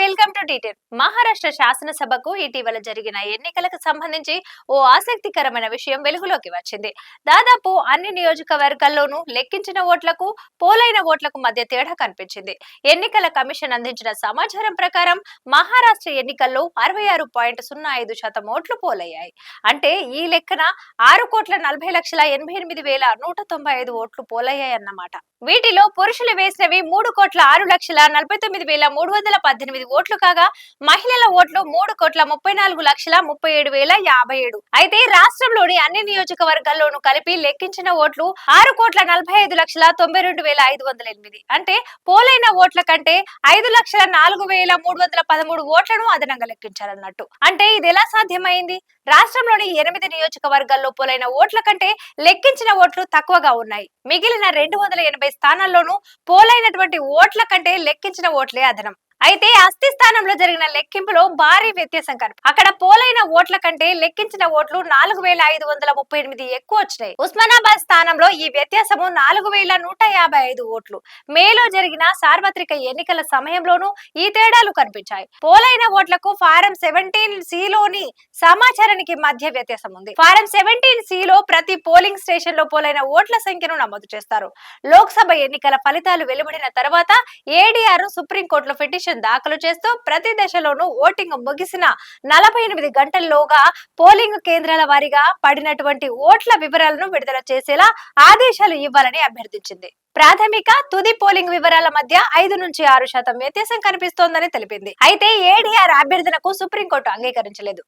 Welcome to detail. Maharashtra శాసనసభకు ఇటీవల జరిగిన ఎన్నికలకు సంబంధించి ఓ ఆసక్తికరమైన విషయం వెలుగులోకి వచ్చింది. దాదాపు అన్ని నియోజకవర్గాల్లోనూ లెక్కించిన ఓట్లకు పోలైన ఓట్లకు మధ్య తేడా కనిపించింది. ఎన్నికల కమిషన్ అందించిన సమాచారం ప్రకారం మహారాష్ట్ర ఎన్నికల్లో 66.05% ఓట్లు పోలయ్యాయి. అంటే ఈ లెక్కన 6,40,88,195 ఓట్లు పోలయ్యాయన్నమాట. వీటిలో పురుషులు వేసినవి 3,06,49,318 ఓట్లు కాగా మహిళల ఓట్లు 3,34,37,057. అయితే రాష్ట్రంలోని అన్ని నియోజకవర్గాల్లోనూ కలిపి లెక్కించిన ఓట్లు 6,45,92,508. అంటే పోలైన ఓట్ల కంటే 5,04,313 ఓట్లను అదనంగా లెక్కించారన్నట్టు. అంటే ఇది ఎలా సాధ్యమైంది? రాష్ట్రంలోని 8 నియోజకవర్గాల్లో పోలైన ఓట్ల కంటే లెక్కించిన ఓట్లు తక్కువగా ఉన్నాయి. మిగిలిన 280 స్థానాల్లోనూ పోలైనటువంటి ఓట్ల కంటే లెక్కించిన ఓట్లే అదనం. అయితే అస్థి స్థానంలో జరిగిన లెక్కింపులో భారీ వ్యత్యాసం అక్కడ పోలైన ఓట్ల కంటే లెక్కించిన ఓట్లు 4,538 ఎక్కువ వచ్చినాయి. ఉస్మానాబాద్ స్థానంలో ఈ వ్యత్యాసము 4,155 ఓట్లు. మేలో జరిగిన సార్వత్రిక ఎన్నికల సమయంలోనూ ఈ తేడాలు కనిపించాయి. పోలైన ఓట్లకు ఫారం 17C లోని సమాచారానికి మధ్య వ్యత్యాసం ఉంది. ఫారం 17C లో ప్రతి పోలింగ్ స్టేషన్ లో పోలైన ఓట్ల సంఖ్యను నమోదు చేస్తారు. లోక్సభ ఎన్నికల ఫలితాలు వెలువడిన తర్వాత ఏడీఆర్ సుప్రీంకోర్టులో పిటిషన్ దాఖలు చేస్తూ ప్రతి దశలోనూ ఓటింగ్ ముగిసిన 48 గంటల్లోగా పోలింగ్ కేంద్రాల వారీగా పడినటువంటి ఓట్ల వివరాలను విడుదల చేసేలా ఆదేశాలు ఇవ్వాలని అభ్యర్థించింది. ప్రాథమిక తుది పోలింగ్ వివరాల మధ్య 5 నుంచి 6% వ్యత్యాసం కనిపిస్తోందని తెలిపింది. అయితే ఏడీఆర్ అభ్యర్థనకు సుప్రీంకోర్టు అంగీకరించలేదు.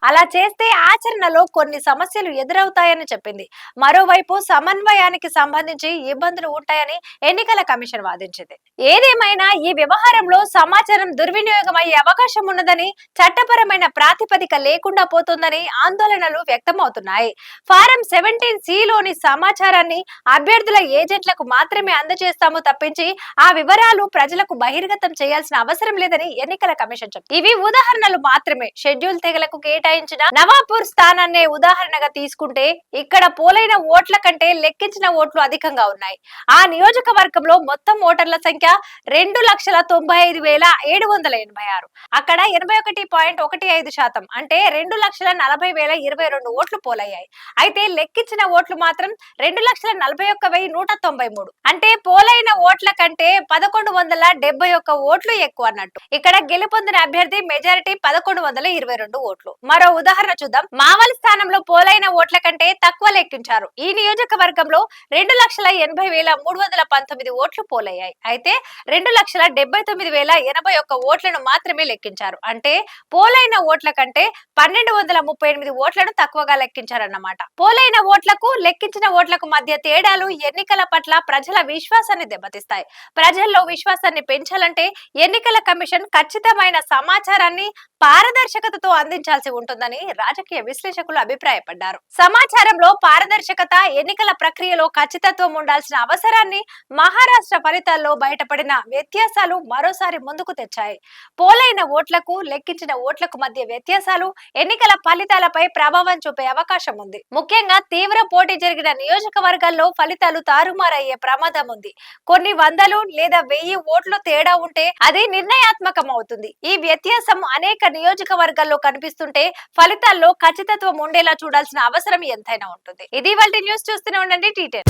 అలా చేస్తే ఆచరణలో కొన్ని సమస్యలు ఎదురవుతాయని చెప్పింది. మరోవైపు సమన్వయానికి సంబంధించి ఇబ్బందులు ఉంటాయని ఎన్నికల కమిషన్ వాదించింది. ఏదేమైనా ఈ వ్యవహారంలో సమాచారం దుర్వినియోగం అయ్యే అవకాశం ఉన్నదని, చట్టపరమైన ప్రాతిపదిక లేకుండా పోతుందని ఆందోళనలు వ్యక్తమవుతున్నాయి. ఫారం 17C లోని సమాచారాన్ని అభ్యర్థుల ఏజెంట్లకు మాత్రమే అందజేస్తాము తప్పించి ఆ వివరాలు ప్రజలకు బహిర్గతం చేయాల్సిన అవసరం లేదని ఎన్నికల కమిషన్ చెప్పింది. ఇవి ఉదాహరణలు మాత్రమే. షెడ్యూల్ తెగలకు కేటాయించిన నవాపూర్ స్థానాన్నే ఉదాహరణగా తీసుకుంటే ఇక్కడ పోలైన ఓట్ల కంటే లెక్కించిన ఓట్లు అధికంగా ఉన్నాయి. ఆ నియోజకవర్గంలో మొత్తం ఓటర్ల సంఖ్య 2,95,786. అక్కడ 81.15% అంటే 2,40,022 ఓట్లు పోలయ్యాయి. అయితే లెక్కించిన ఓట్లు మాత్రం 2,41,193. అంటే పోలైన ఓట్ల కంటే 1,171 ఓట్లు ఎక్కువ అన్నట్టు. ఇక్కడ గెలుపొందిన అభ్యర్థి మెజారిటీ 1,122 ఓట్లు. మరో ఉదాహరణ చూద్దాం. మావల్ స్థానంలో పోలైన ఓట్ల కంటే తక్కువ లెక్కించారు. ఈ నియోజకవర్గంలో 2,80,319 ఓట్లు పోలయ్యాయి. అయితే 2,79,081 ఓట్లను మాత్రమే లెక్కించారు. అంటే పోలైన ఓట్ల కంటే 1,238 ఓట్లను తక్కువగా లెక్కించారన్నమాట. పోలైన ఓట్లకు లెక్కించిన ఓట్లకు మధ్య తేడాలు ఎన్నికల పట్ల ప్రజల విశ్వాసాన్ని దెబ్బతీస్తాయి. ప్రజల్లో విశ్వాసాన్ని పెంచాలంటే ఎన్నికల కమిషన్ ఖచ్చితమైన సమాచారాన్ని పారదర్శకతతో అందించాల్సి ఉంటుందని రాజకీయ విశ్లేషకులు అభిప్రాయపడ్డారు. సమాచారంలో పారదర్శకత, ఎన్నికల ప్రక్రియలో ఖచ్చితత్వం ఉండాల్సిన అవసరాన్ని మహారాష్ట్ర ఫలితాల్లో బయటపడిన వ్యత్యాసాలు మరోసారి ముందుకు తెచ్చాయి. పోలైన ఓట్లకు లెక్కించిన ఓట్లకు మధ్య వ్యత్యాసాలు ఎన్నికల ఫలితాలపై ప్రభావం చూపే అవకాశం ఉంది. ముఖ్యంగా తీవ్ర పోటీ జరిగిన నియోజకవర్గాల్లో ఫలితాలు తారుమారయ్యే ప్రమాదం ఉంది. కొన్ని 100 లేదా 1000 ఓట్లు తేడా ఉంటే అది నిర్ణయాత్మకం అవుతుంది. ఈ వ్యత్యాసం అనేక నియోజకవర్గాల్లో కనిపిస్తుంటే ఫలితాల్లో ఖచ్చితత్వం ఉండేలా చూడాల్సిన అవసరం ఎంతైనా ఉంటుంది. ఇది ఇవాల్టి న్యూస్. చూస్తూనే ఉండండి టీటెన్.